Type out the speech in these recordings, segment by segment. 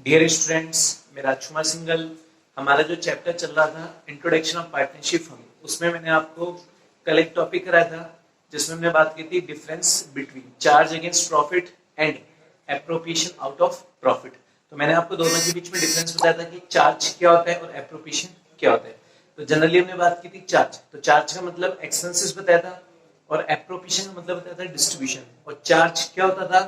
Dear students, मैं राजकुमार single. हमारा जो चैप्टर चल रहा था इंट्रोडक्शन ऑफ पार्टनरशिप फर्म, उसमें मैंने आपको कल एक टॉपिक कराया था जिसमें हमने बात की थी difference between charge against profit and appropriation out of profit. तो मैंने आपको दोनों के बीच में डिफरेंस बताया था कि चार्ज क्या होता है और एप्रोप्रिएशन क्या होता है। तो जनरली हमने बात की थी चार्ज, तो चार्ज का मतलब एक्सपेंसेस बताया था और एप्रोप्रिएशन का मतलब बताया था डिस्ट्रीब्यूशन। और चार्ज क्या होता था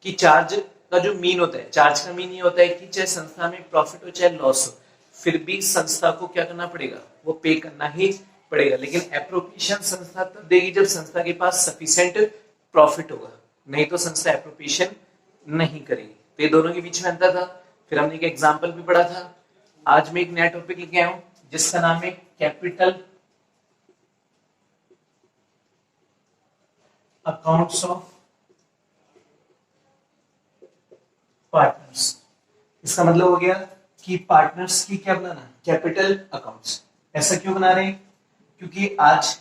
कि चार्ज का जो मीन होता है, चार्ज का मीन ये होता है कि चाहे संस्था में प्रॉफिट हो चाहे लॉस हो, फिर भी संस्था को क्या करना पड़ेगा, वो पे करना ही पड़ेगा। लेकिन एप्रोप्रिएशन संस्था तब देगी जब संस्था के पास सफिशिएंट प्रॉफिट होगा, नहीं तो संस्था एप्रोप्रिएशन नहीं करेगी। तो ये दोनों के बीच में अंतर था। फिर हमने एक एग्जाम्पल भी पढ़ा था। आज मैं एक नया टॉपिक लेके आया हूं जिसका नाम है कैपिटल अकाउंट्स ऑफ पार्टनर्स। इसका मतलब हो गया कि पार्टनर्स की क्या बनाना, कैपिटल अकाउंट्स। ऐसा क्यों बना रहे हैं? क्योंकि आज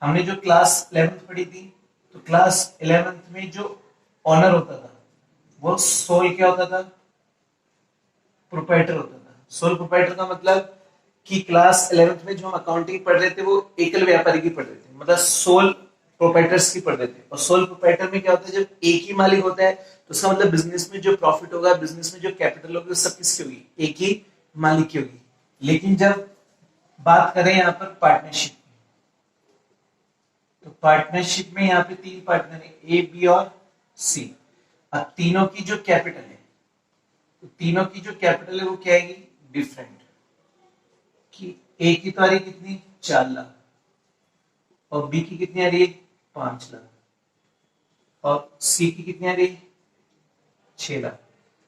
हमने जो क्लास 11th पढ़ी थी, तो क्लास 11th में जो ऑनर होता था वो सोल क्या होता था, प्रोप्राइटर होता था। सोल प्रोप्राइटर का मतलब कि क्लास 11th में जो हम अकाउंटिंग पढ़ रहे थे वो एकल व्यापारी की पढ़ रहे थे, मतलब सोल प्रोप्राइटर्स की पढ़ रहे थे। और सोल प्रोप्राइटर में क्या होता है, जब एक ही मालिक होता है तो उसका मतलब बिजनेस में जो प्रॉफिट होगा, बिजनेस में जो कैपिटल होगी, वो सब किसकी होगी, एक ही मालिक की होगी। लेकिन जब बात करें यहाँ पर पार्टनरशिप, तो पार्टनरशिप में यहाँ पे तीन पार्टनर है, ए बी और सी। अब तीनों की जो कैपिटल है, तो तीनों की जो कैपिटल है वो क्या आएगी, डिफरेंट। कि ए की तो आ रही है कितनी, 4 लाख, और बी की कितनी आ रही है, 5 लाख, और सी की कितनी आ रही है, 6 लाख।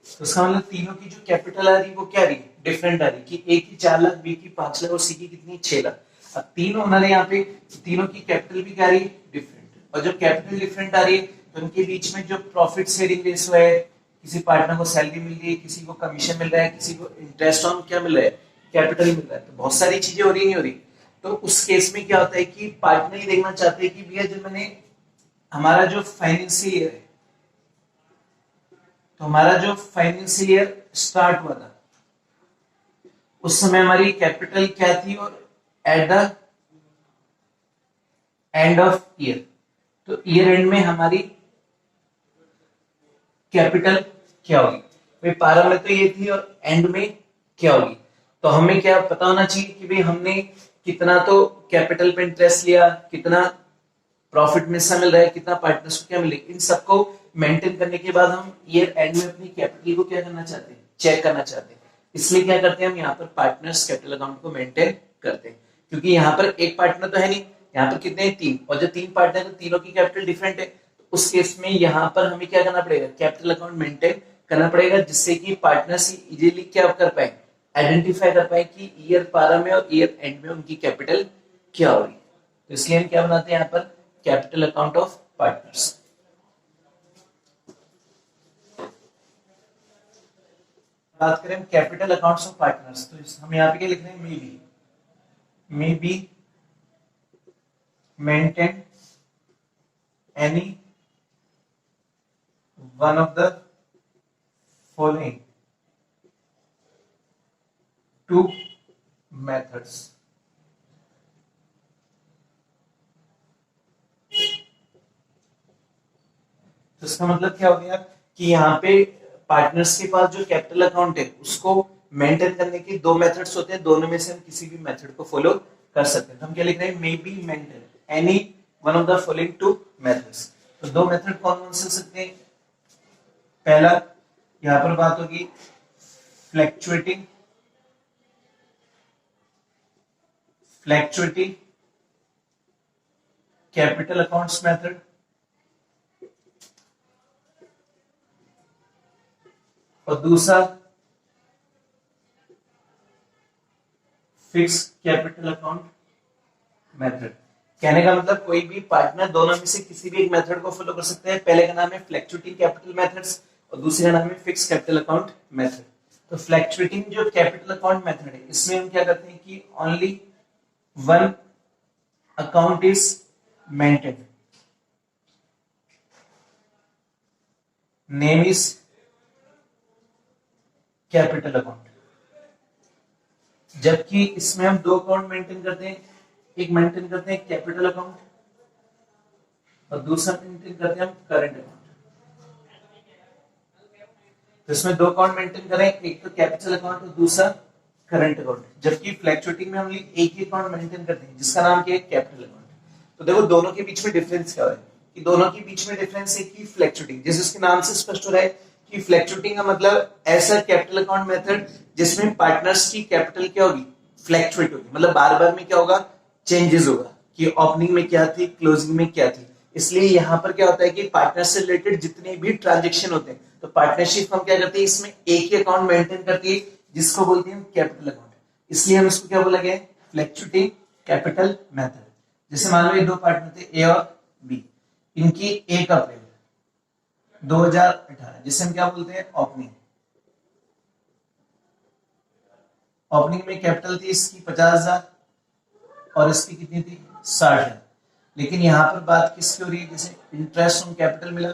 तो इसका मतलब तीनों की जो कैपिटल आ रही है वो क्या आ रही है, डिफरेंट आ रही है। कि ए की 4 लाख, बी की 5 लाख और सी की कितनी, 6 लाख। अब तीन ओनर है यहाँ पे, तीनों की कैपिटल भी क्या आ रही है, डिफरेंट। और जब कैपिटल डिफरेंट आ रही है तो उनके बीच में जो प्रॉफिट शेयरिंग रेशियो है, किसी पार्टनर को सैलरी मिल रही है, किसी को कमीशन मिल रहा है, किसी को इंटरेस्ट ऑन क्या मिल रहा है, कैपिटल मिल रहा है, तो बहुत सारी चीजें हो रही नहीं हो रही। तो उस केस में क्या होता है कि पार्टनर ही देखना चाहते हैं कि भैया जब मैंने हमारा जो फाइनेंशियल ईयर है, तो हमारा जो फाइनेंशियल ईयर स्टार्ट हुआ था उस समय हमारी कैपिटल क्या थी, और at the end of year, तो ईयर एंड में हमारी कैपिटल क्या होगी। भाई प्रारंभ में तो ये थी और एंड में क्या होगी। तो हमें क्या पता होना चाहिए कि भाई हमने कितना तो कैपिटल पे इंटरेस्ट लिया, कितना प्रॉफिट में से मिल रहा है, कितना पार्टनर्स को क्या मिले, इन सबको मेंटेन करने के बाद हम ईयर एंड में अपनी कैपिटल को क्या करना चाहते हैं, चेक करना चाहते हैं। इसलिए क्या करते हैं हम यहाँ पर पार्टनर्स कैपिटल अकाउंट को मेंटेन करते हैं। क्योंकि यहाँ पर एक पार्टनर तो है नहीं, यहाँ पर कितने हैं, 3, और जो 3 पार्टनर है तीनों की कैपिटल डिफरेंट है। तो उस केस में यहाँ पर हमें क्या करना पड़ेगा, कैपिटल अकाउंट मेंटेन करना पड़ेगा, जिससे कि पार्टनर्स इजीली क्या कर पाए, आइडेंटिफाई कर पाए कि ईयर प्रारंभ में और ईयर एंड में उनकी कैपिटल क्या होगी। तो इसलिए हम क्या बनाते हैं यहाँ पर, कैपिटल अकाउंट ऑफ पार्टनर्स। बात करें कैपिटल अकाउंट्स ऑफ पार्टनर्स, तो हम यहाँ पे क्या लिख रहे हैं, may be maintain any one of the following two methods. तो इसका मतलब क्या हो गया कि यहाँ पे पार्टनर्स के पास जो कैपिटल अकाउंट है उसको मेंटेन करने के 2 मेथड्स होते हैं, दोनों में से हम किसी भी मेथड को फॉलो कर सकते हैं। तो हम क्या लिख रहे हैं, may be maintain any one of the following 2 methods. तो 2 मेथड कौन कौन से हो सकते हैं। पहला यहाँ पर बात होगी फ्लैक्चुएटिंग कैपिटल अकाउंट्स मेथड, और दूसरा फिक्स कैपिटल अकाउंट मेथड। कहने का मतलब कोई भी पार्टनर दोनों में से किसी भी एक मेथड को फॉलो कर सकते हैं। पहले का नाम है फ्लैक्चुएटिंग कैपिटल मेथड्स और दूसरे का नाम है फिक्स कैपिटल अकाउंट मेथड। तो फ्लैक्चुएटिंग जो कैपिटल अकाउंट मेथड है, इसमें हम क्या करते हैं कि only one account is maintain, name is capital account, जबकि इसमें हम दो अकाउंट मेंटेन करते हैं, एक मेंटेन करते हैं कैपिटल अकाउंट और दूसरा मेंटेन करते हैं हम करंट अकाउंट। तो इसमें दो अकाउंट मेंटेन करें, एक तो कैपिटल अकाउंट और दूसरा करंट अकाउंट, जबकि फ्लैक्चुएटिंग में हम एक ही अकाउंट मेंटेन करते हैं जिसका नाम क्या है, कैपिटल अकाउंट। तो देखो दोनों के बीच में डिफरेंस क्या है कि दोनों के बीच में डिफरेंस है कि फ्लैक्चुएटिंग, जैसे इसके नाम से स्पष्ट हो रहा है कि फ्लैक्चुएटिंग का मतलब ऐसा कैपिटल अकाउंट मेथड जिसमें पार्टनर्स की कैपिटल क्या होगी, फ्लैक्चुएट होगी, मतलब बार बार में क्या होगा, चेंजेस होगा कि ओपनिंग में क्या थी, क्लोजिंग में क्या थी। इसलिए यहाँ पर क्या होता है कि पार्टनर से रिलेटेड जितने भी ट्रांजेक्शन होते हैं तो पार्टनरशिप हम क्या करते हैं, इसमें एक ही अकाउंट मेंटेन करती है जिसको बोलते हैं कैपिटल अकाउंट। इसलिए हम इसको क्या बोला गया, फ्लैक्चुएटिंग कैपिटल मेथड। जैसे मान लो ये दो पार्टनर थे ए और बी, इनकी 1 अप्रैल 2018, जिसे हम क्या बोलते हैं, ओपनिंग। ओपनिंग में कैपिटल थी इसकी 50,000 और इसकी कितनी थी, 60,000। लेकिन यहां पर बात किसकी हो रही है, जैसे इंटरेस्ट ऑन कैपिटल मिला,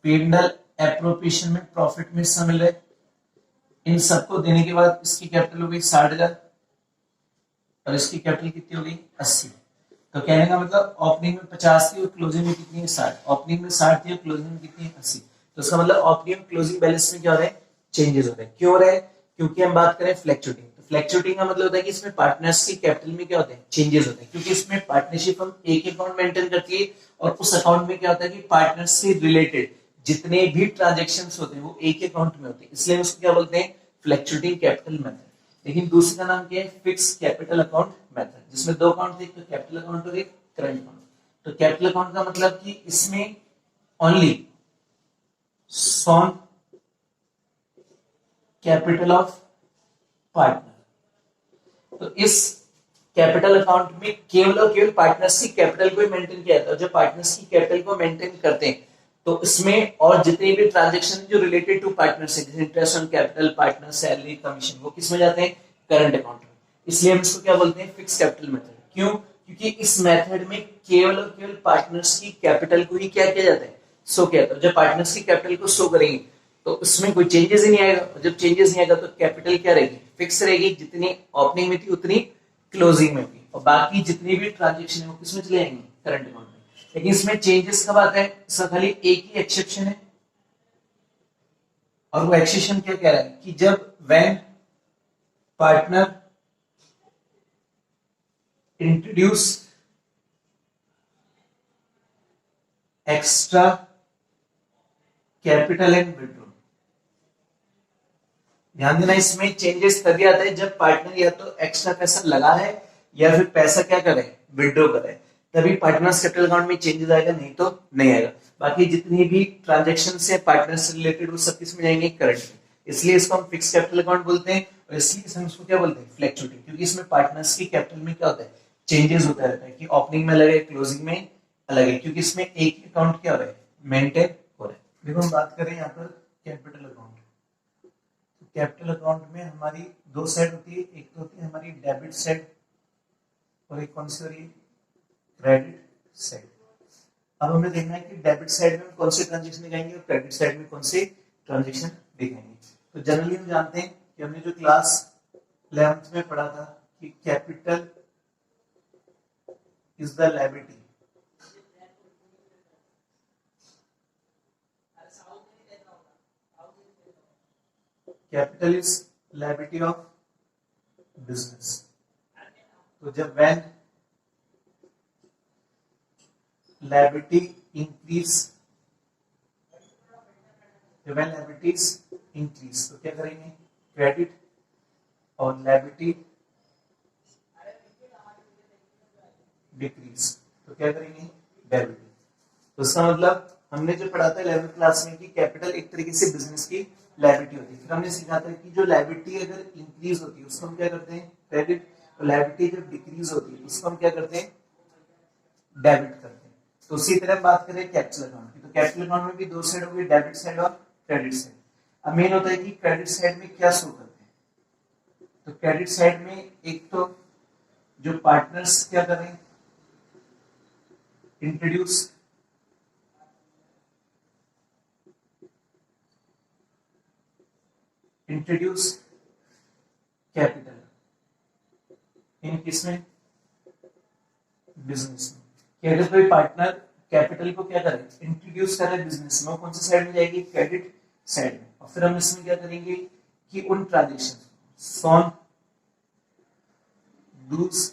पेंडल एप्रोप्रिएशन में प्रॉफिट में हिस्सा मिल रहा है, इन सबको देने के बाद इसकी कैपिटल हो गई 60,000 और इसकी कैपिटल कितनी हो गई, 80। तो कहने का मतलब ओपनिंग में 50 थी और क्लोजिंग में कितनी है, 60। ओपनिंग में 60 थी और क्लोजिंग में कितनी है, 80। तो इसका मतलब ओपनिंग और क्लोजिंग बैलेंस में क्या हो रहा है, चेंजेस हो रहे हैं। क्यों हो रहा है, क्योंकि हम बात करें फ्लैक्चुएटिंग। तो फ्लैक्चुएटिंग का मतलब होता है कि इसमें पार्टनर्स की कैपिटल में क्या होते हैं, चेंजेस होते हैं, क्योंकि इसमें पार्टनरशिप हम एक अकाउंट मेंटेन करती है और उस अकाउंट में क्या होता है कि पार्टनर्स से रिलेटेड जितने भी ट्रांजेक्शन्स होते हैं वो एक ही अकाउंट में होते हैं, इसलिए उसको क्या बोलते हैं, फ्लैक्चुएटिंग कैपिटल मेथड। लेकिन दूसरे का नाम क्या है, फिक्स कैपिटल अकाउंट मेथड, जिसमें दो अकाउंट थे, एक तो कैपिटल अकाउंट और एक करंट अकाउंट। तो कैपिटल अकाउंट का मतलब कि इसमें only shown capital of partner. तो इस कैपिटल अकाउंट में केवल और केवल पार्टनर्स की कैपिटल को ही मेंटेन किया जाता है। जो पार्टनर्स की कैपिटल को मेंटेन करते हैं तो इसमें और जितने भी ट्रांजैक्शन जो रिलेटेड टू पार्टनर्स है, जैसे interest on capital, partner salary, commission, वो किस में जाते हैं, करंट अकाउंट में। इसलिए हम इसको क्या बोलते हैं, फिक्स कैपिटल मेथड। क्यों, क्योंकि इस मेथड में केवल और केवल पार्टनर्स की कैपिटल को ही क्या किया जाता है, शो किया जाता है। जब पार्टनर्स की कैपिटल को शो करेंगे तो उसमें कोई चेंजेस ही नहीं आएगा, और जब चेंजेस नहीं आएगा तो कैपिटल क्या रहेगी, फिक्स रहेगी, जितनी ओपनिंग में थी उतनी क्लोजिंग में भी, और बाकी जितनी भी ट्रांजेक्शन है वो किसमें चले जाएंगे, करंट अकाउंट में। लेकिन इसमें चेंजेस कब आता है, इसका खाली एक ही एक्सेप्शन है, और वो एक्सेप्शन क्या कह रहा है कि जब when partner introduce extra capital and withdraw. ध्यान देना, इसमें चेंजेस तभी आता है जब पार्टनर या तो एक्स्ट्रा पैसा लगा है या फिर पैसा क्या करे, विड्रॉ करे, तभी पार्टनर्स कैपिटल अकाउंट में चेंजेस आएगा, नहीं तो नहीं आएगा। बाकी जितनी भी ट्रांजैक्शन है पार्टनर से रिलेटेड वो सब किस में जाएंगे, करंट में। इसलिए इसको हम फिक्स कैपिटल अकाउंट बोलते हैं, और इसलिए हम इसको क्या बोलते हैं, फ्लैक्चुएटिंग, क्योंकि इसमें पार्टनर्स की कैपिटल में क्या होता है, चेंजेस होता रहता है, कि ओपनिंग में अलग है, क्लोजिंग में अलग है, क्योंकि इसमें एक ही अकाउंट क्या हो रहा है, मेंटेन हो रहा है। देखो हम बात करें यहाँ पर कैपिटल अकाउंट। कैपिटल अकाउंट में हमारी दो साइड होती है, एक तो होती है हमारी डेबिट साइड और एक कौन सी हो रही है, क्रेडिट साइड। अब हमें देखना है कि डेबिट साइड में कौन से ट्रांजेक्शन दिखाएंगे और क्रेडिट साइड में कौन से ट्रांजेक्शन दिखाएंगे। तो जनरली हम जानते हैं कि हमने जो क्लास 11th में पढ़ा था कि capital is the liability, capital is liability of business. तो जब when liability increase, when liabilities increase तो क्या करेंगे, क्रेडिट, और लायबिलिटी डिक्रीज तो क्या करेंगे, डेबिट। तो इसका मतलब हमने जो पढ़ा था 11th क्लास में कि कैपिटल एक तरीके से बिजनेस की लायबिलिटी होती है। फिर हमने सीखा था कि जो लायबिलिटी अगर इंक्रीज होती है उसको हम क्या करते हैं, क्रेडिट, और लायबिलिटी जब डिक्रीज होती है उसको हम क्या करते हैं, डेबिट करते हैं। तो उसी तरह बात करें कैपिटल अकाउंट की, तो कैपिटल अकाउंट में भी दो साइड होगी, डेबिट साइड और क्रेडिट साइड। अब मेन होता है कि क्रेडिट साइड में क्या शो करते हैं, तो क्रेडिट साइड में एक तो जो पार्टनर्स क्या करें, इंट्रोड्यूस इंट्रोड्यूस कैपिटल इन किसमें, बिजनेस में। कि अगर कोई पार्टनर कैपिटल को क्या करे, इंट्रोड्यूस करे बिजनेस में, कौन सी साइड में जाएगी, क्रेडिट साइड में। और फिर हम इसमें क्या करेंगे कि उन ट्रांजेक्शन सॉन डूज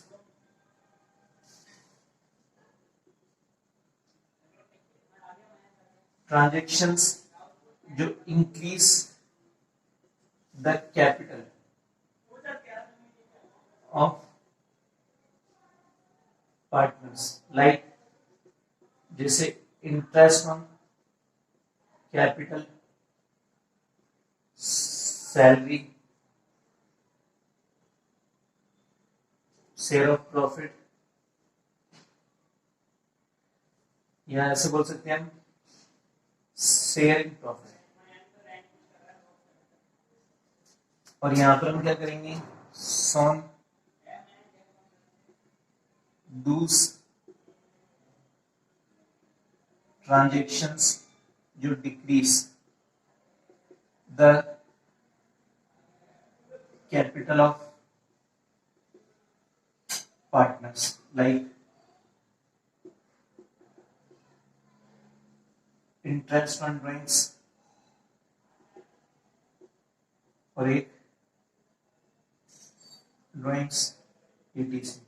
ट्रांजेक्शंस जो increase the capital of partners, like जैसे interest on capital, salary, share of profit, या ऐसे बोल सकते हैं हम शेयर इन प्रॉफिट। और यहां पर हम क्या करेंगे, सॉन डूज ट्रांजेक्शंस जो decrease the capital of partners, like interest on drawings और एक ड्राइंग्स ईटीसी।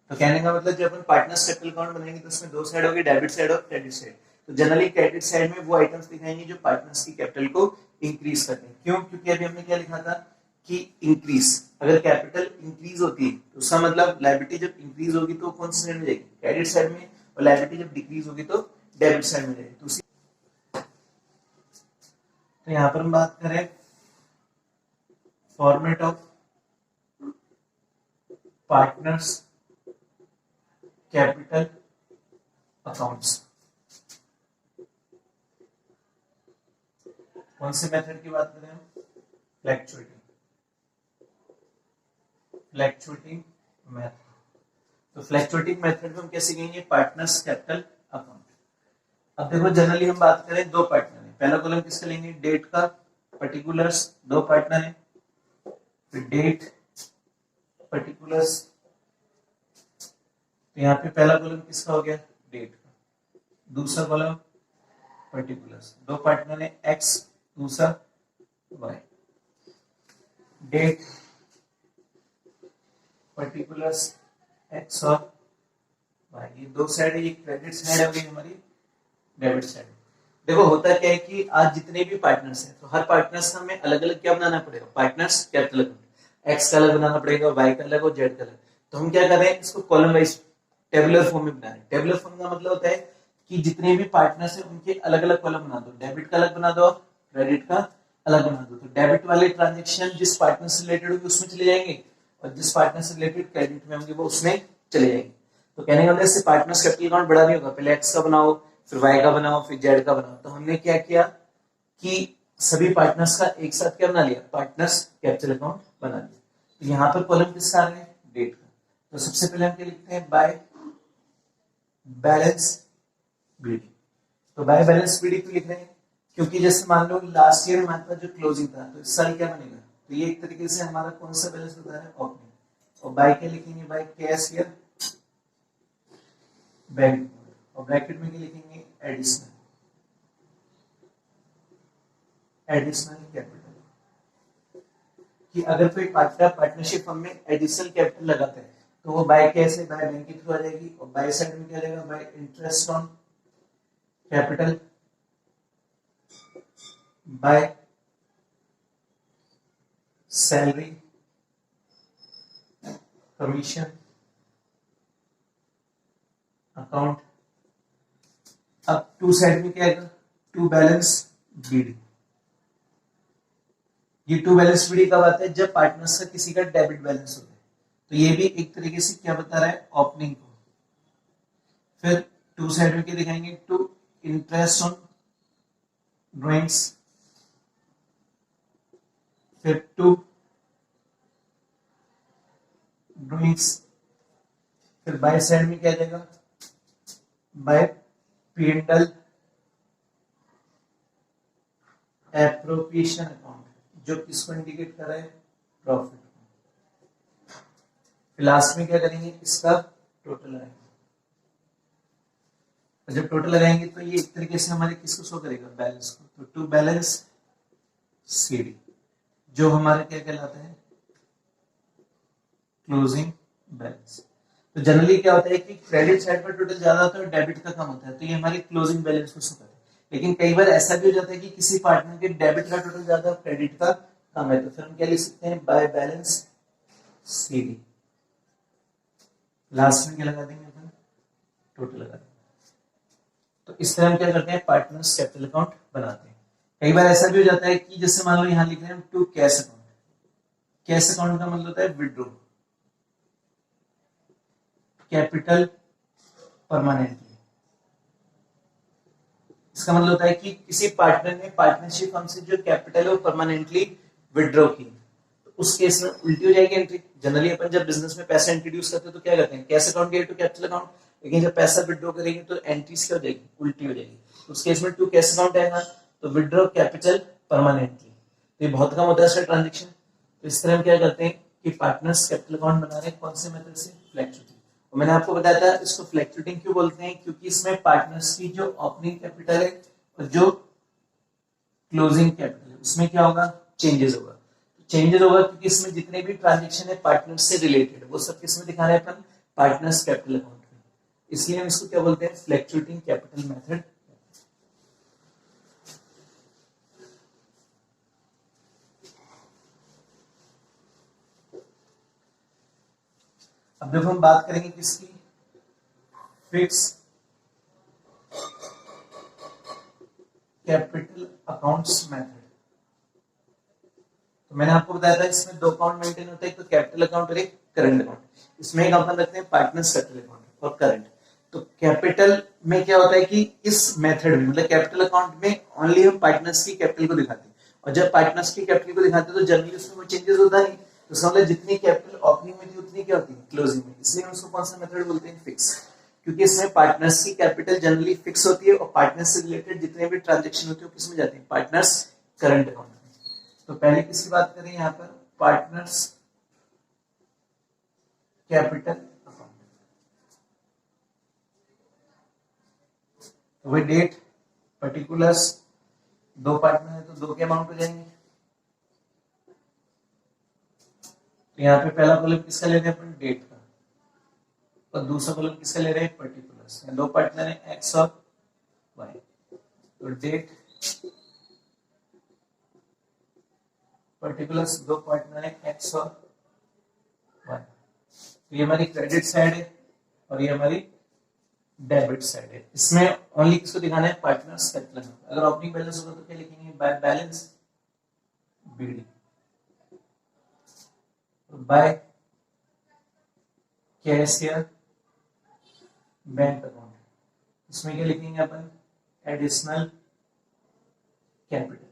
तो कहने का मतलब जब अपन पार्टनर्स कैपिटल अकाउंट बनाएंगे तो उसमें दो साइड होगी, डेबिट साइड और क्रेडिट साइड। तो जनरली क्रेडिट साइड में वो आइटम्स दिखाएंगे जो पार्टनर्स की कैपिटल को इंक्रीज करते हैं। क्यों? क्योंकि अभी हमने क्या लिखा था कि इंक्रीज, अगर कैपिटल इंक्रीज होती है तो उसका मतलब लायबिलिटी जब इंक्रीज होगी तो कौन सी साइड में जाएगी, क्रेडिट साइड में, और लायबिलिटी जब डिक्रीज होगी तो डेबिट साइड में जाएगी। तो यहां पर हम बात करें format of partners capital accounts. कौन से मेथड की बात करें हम, फ्लैक्चुएटिंग मेथड। तो फ्लैक्चुएटिंग मेथड में हम क्या सीखेंगे, पार्टनर्स कैपिटल अकाउंट। अब देखो जनरली हम बात करें दो पार्टनर है, पहला कॉलम किसका लेंगे, डेट का, पर्टिकुलर्स, दो पार्टनर है, फिर डेट पर्टिकुलर्स। तो यहाँ पे पहला कॉलम किसका हो गया, डेट का, दूसरा कॉलम पर्टिकुलर्स, दो पार्टनर है, एक्स दूसरा वाई। डेट पर्टिकुलर्स एक्स और वाई, ये दो साइड है, ये क्रेडिट साइड हो गई हमारी, डेबिट साइड। देखो होता क्या है कि आज जितने भी पार्टनर्स हैं तो हर पार्टनर्स का हमें अलग अलग क्या बनाना पड़ेगा, पार्टनर्स कैपिटल अकाउंट, एक्स का अलग बनाना पड़ेगा, वाई का अलग और जेड का अलग। तो हम क्या कर रहे हैं, इसको कॉलम वाइज टेबुलर फॉर्म में बना रहे हैं। टेबुलर फॉर्म का मतलब होता है कि जितने भी पार्टनर्स हैं उनके अलग अलग कॉलम बना दो, डेबिट का अलग बना दो, क्रेडिट का अलग बना दो। तो डेबिट वाले ट्रांजेक्शन जिस पार्टनर से रिलेटेड होगी उसमें चले जाएंगे, और जिस पार्टनर से रिलेटेड क्रेडिट में होंगे वो उसमें चले जाएंगे। तो कहने का मतलब इससे पार्टनर्स कैपिटल अकाउंट बड़ा नहीं होगा, पहले एक्स का बनाओ, फिर वाई का बनाओ, फिर जेड का बनाओ। तो हमने क्या किया कि सभी पार्टनर्स का एक साथ क्या बना लिया, पार्टनर्स कैपिटल अकाउंट बना लिया। तो यहाँ पर कॉलम किसका आ रहा है, डेट का। तो सबसे पहले हम क्या लिखते हैं, बाय बैलेंस बीडी। तो बाय बैलेंस बीडी क्यों लिख रहे हैं, क्योंकि जैसे मान लो लास्ट ईयर हमारे पास जो क्लोजिंग था तो इस साल क्या बनेगा, तो ये एक तरीके से हमारा कौन सा बैलेंस बता रहा है, ओपनिंग। और बाय क्या लिखेंगे, बाय कैश ईयर बैंक, और ब्रैकेट में क्या लिखेंगे, एडिशनल कैपिटल। कि अगर कोई पार्टनर पार्टनरशिप फर्म में एडिशनल कैपिटल लगाते हैं तो वो बाय कैसे, बाय बैंक के थ्रू आ जाएगी। और बाय साइड में क्या रहेगा, bye interest on capital, by salary, commission account. अब टू साइड में क्या आएगा, टू बैलेंस बीडी। ये टू बैलेंस बीडी कब आता है, जब पार्टनर्स का किसी का डेबिट बैलेंस होता है। तो ये भी एक तरीके से क्या बता रहा है, ओपनिंग को। फिर टू साइड में क्या दिखाएंगे, टू इंटरेस्ट ऑन ड्राइंग्स, फिर टू ड्राइंग्स, फिर बाय साइड में क्या जाएगा, बाय पीएनएल एप्रोप्रिएशन अकाउंट, जो किसको इंडिकेट कर रहा है, प्रॉफिट। लास्ट में क्या करेंगे, इसका टोटल लगाएंगे। जब टोटल लगाएंगे तो ये एक तरीके से हमारे किसको शो करेगा, बैलेंस को। तो टू बैलेंस सीडी, जो हमारे क्या कहलाता है, क्लोजिंग बैलेंस। तो जनरली क्या होता है कि क्रेडिट साइड पर टोटल ज्यादा होता है और डेबिट का कम होता है, तो ये हमारी क्लोजिंग बैलेंस को शो करता है। लेकिन कई बार ऐसा भी हो जाता है कि किसी पार्टनर के डेबिट का टोटल ज्यादा और क्रेडिट का कम है, तो फिर हम क्या लिख सकते हैं, बाय बैलेंस सीडी। लास्ट में क्या लगा देंगे अपन, टोटल लगा देंगे। तो इस तरह हम क्या करते हैं, पार्टनर्स कैपिटल अकाउंट बनाते हैं। कई बार ऐसा भी हो जाता है कि जैसे मान लो यहां लिख रहे हैं to cash account. Cash account का मतलब होता है विड्रॉ कैपिटल परमानेंटली। इसका मतलब होता है कि किसी पार्टनर ने पार्टनरशिप फर्म से जो कैपिटल है वो परमानेंटली विड्रॉ की, तो उस केस में उल्टी हो जाएगी एंट्री। जनरली अपन जब बिजनेस में पैसा इंट्रोड्यूस करते हैं तो क्या करते हैं, कैश अकाउंट गए टू कैपिटल अकाउंट, लेकिन जब पैसा विड्रॉ करेंगे तो एंट्रीज क्या हो जाएगी, उल्टी हो जाएगी। तो उस केस में टू कैश अकाउंट आएगा, तो विड्रॉ कैपिटल परमानेंटली, तो ये बहुत कम होता है इसका ट्रांजेक्शन। तो इस तरह हम क्या करते हैं कि पार्टनर्स कैपिटल अकाउंट बना रहे हैं, कौन से मेथड से, फ्लैक्चुएटिंग। और मैंने आपको बताया था इसको फ्लैक्चुएटिंग क्यों बोलते हैं, क्योंकि इसमें पार्टनर्स की जो ओपनिंग कैपिटल है और जो क्लोजिंग कैपिटल है उसमें क्या होगा, चेंजेस होगा। चेंजेस होगा क्योंकि इसमें जितने भी ट्रांजेक्शन है पार्टनर्स से रिलेटेड वो सब किसमें दिखा रहे हैं अपन, पार्टनर्स कैपिटल अकाउंट में। इसलिए हम इसको क्या बोलते हैं, फ्लैक्चुएटिंग कैपिटल मेथड। अब जब हम बात करेंगे किसकी, फिक्स कैपिटल अकाउंट्स मेथड। तो मैंने आपको बताया था इसमें दो अकाउंट मेंटेन होते हैं, एक तो कैपिटल अकाउंट और एक करंट अकाउंट। इसमें एक अपन रखते हैं पार्टनर्स कैपिटल अकाउंट और करंट। तो कैपिटल में क्या होता है कि इस मेथड में मतलब कैपिटल अकाउंट में ओनली हम पार्टनर्स की कैपिटल को दिखाते हैं, और जब पार्टनर्स की कैपिटल को दिखाते हैं तो जनरली उसमें कोई चेंजेस होता नहीं। तो इसका मतलब जितनी कैपिटल ओपनिंग में थी उतनी क्या होती है, क्लोजिंग में। इसलिए हम उसको कौन सा मेथड बोलते हैं, फिक्स, क्योंकि इसमें पार्टनर्स की कैपिटल जनरली फिक्स होती है और पार्टनर्स से रिलेटेड जितने भी ट्रांजेक्शन होते हैं वो किसमें जाते हैं, पार्टनर्स करंट अकाउंट में। तो पहले किसकी बात करें यहाँ पर, पार्टनर्स कैपिटल अकाउंट। तो वही डेट पर्टिकुलर्स, दो पार्टनर है तो दो के अमाउंट हो जाएंगे। तो यहाँ पे पहला कॉलम किसका ले रहे हैं अपन, डेट का, और दूसरा कॉलम किसका ले रहे हैं, पर्टिकुलर्स। दो पार्टनर है एक्स और वाई, तो डेट पर्टिकुलर्स, दो पार्टनर है एक्स और वाई। तो ये हमारी क्रेडिट साइड है और ये हमारी डेबिट साइड है। इसमें ओनली किसको दिखाना है, पार्टनर्स कैपिटल। अगर ओपनिंग बैलेंस होगा तो क्या लिखेंगे, by balance BD, by cash या बैंक अकाउंट। इसमें क्या लिखेंगे अपन, एडिशनल कैपिटल।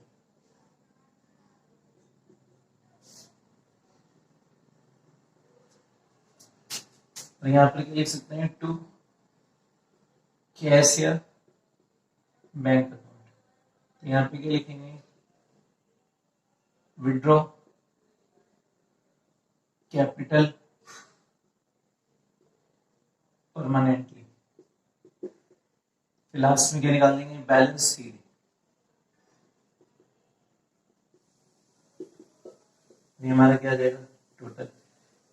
और यहां पर लिख सकते हैं टू कैश या बैंक अकाउंट। तो यहां पे क्या लिखेंगे, विड्रॉ कैपिटल परमानेंटली। फिर लास्ट में क्या निकाल देंगे, बैलेंस सीडी। ये हमारा क्या आ जाएगा, टोटल।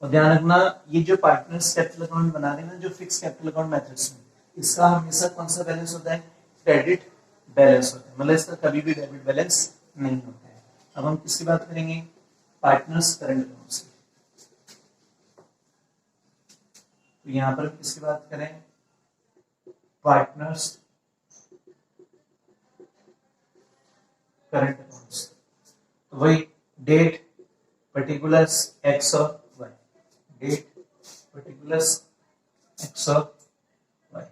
और ध्यान रखना ये जो पार्टनर्स कैपिटल अकाउंट बना रहे हैं ना, जो फिक्स कैपिटल अकाउंट मेथड्स में, इसका हमेशा कौन सा बैलेंस होता है, क्रेडिट बैलेंस होता है, मतलब इसका कभी भी डेबिट बैलेंस नहीं होता है। अब हम किसकी बात करेंगे, पार्टनर्स करंट अकाउंट की। तो यहां पर किसकी बात करें, पार्टनर्स करंट अकाउंट्स। तो वही डेट पर्टिकुलर्स एक्स और वाई, डेट पर्टिकुलर्स एक्स और वाई।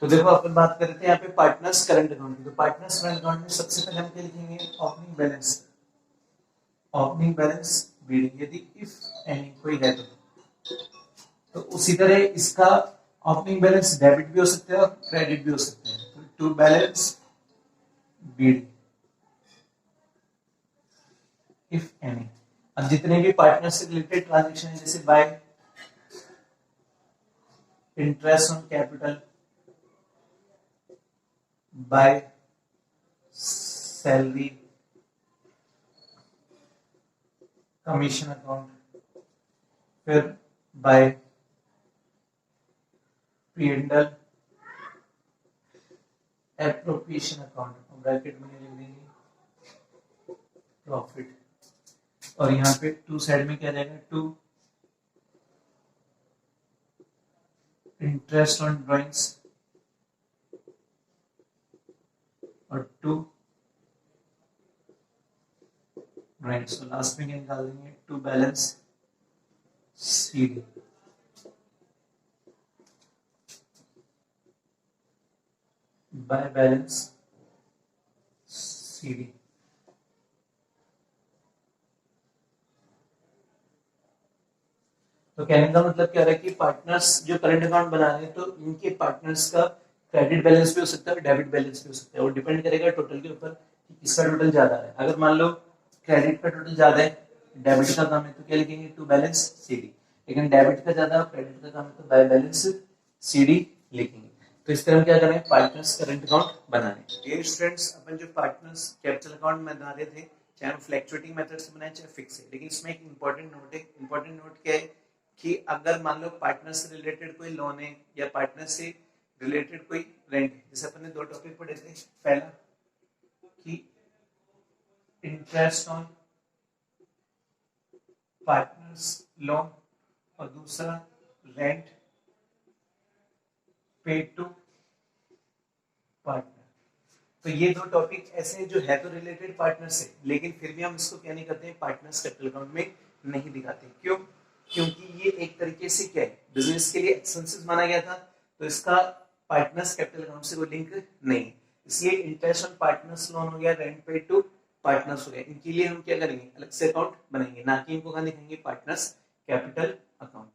तो देखो अपन बात कर रहे थे यहाँ पे पार्टनर्स करंट अकाउंट की। तो पार्टनर्स करंट अकाउंट में सबसे पहले हम क्या लिखेंगे, opening balance, opening balance BD, यदि इफ एनी कोई है तो उसी तरह इसका ओपनिंग बैलेंस डेबिट भी हो सकता है और क्रेडिट भी हो सकते हैं। तो to balance BD if any. अब जितने भी पार्टनर से रिलेटेड ट्रांजेक्शन है, जैसे by interest on capital, by salary, commission account, फिर by P&L, appropriation account, bracket में लिख देंगे प्रॉफिट, और यहाँ पे टू साइड में क्या जाएगा, टू इंटरेस्ट ऑन ड्राइंग्स और टू ड्राइंग्स। तो लास्ट में क्या निकाल देंगे, to balance CD, by balance CD. तो कहने का मतलब क्या है कि पार्टनर्स जो करंट अकाउंट बना रहे हैं, तो इनके पार्टनर्स का क्रेडिट बैलेंस भी हो सकता है, डेबिट बैलेंस भी हो सकता है, वो डिपेंड करेगा टोटल के ऊपर कि किसका टोटल ज्यादा है। अगर मान लो क्रेडिट का टोटल ज्यादा है, डेबिट का कम है, तो क्या लिखेंगे, टू बैलेंस सीडी। लेकिन डेबिट का ज्यादा है, क्रेडिट का कम है, तो बाय बैलेंस सीडी लिखेंगे। तो इस तरह हम क्या करें, पार्टनर्स करंट अकाउंट बनाने। ये स्टूडेंट्स, अपन जो पार्टनर्स कैपिटल अकाउंट बना रहे थे, चाहे हम फ्लैक्चुएटिंग मेथड से बनाए चाहे फिक्स है, लेकिन इसमें एक इंपॉर्टेंट नोट है। इंपॉर्टेंट नोट क्या है कि अगर मान लो पार्टनर से रिलेटेड कोई लोन है या पार्टनर से रिलेटेड कोई रेंट है, जैसे अपन ने दो टॉपिक पढ़े थे, पहला कि इंटरेस्ट ऑन पार्टनर्स लोन और दूसरा रेंट पेड टू पार्टनर। तो ये दो टॉपिक ऐसे हैं जो है तो रिलेटेड पार्टनर से, लेकिन फिर भी हम इसको क्या नहीं करते हैं, पार्टनर्स कैपिटल अकाउंट में नहीं दिखाते। क्यों? क्योंकि ये एक तरीके से क्या है, बिजनेस के लिए एक्सपेंसेस माना गया था, तो इसका पार्टनर्स कैपिटल अकाउंट से कोई लिंक नहीं। इसलिए इंटरेस्ट ऑन पार्टनर्स लोन हो गया, रेंट पेड टू पार्टनर्स हो गया, इनके लिए हम क्या करेंगे, अलग से अकाउंट बनाएंगे, ना कि इनको कहां दिखाएंगे, पार्टनर्स कैपिटल अकाउंट।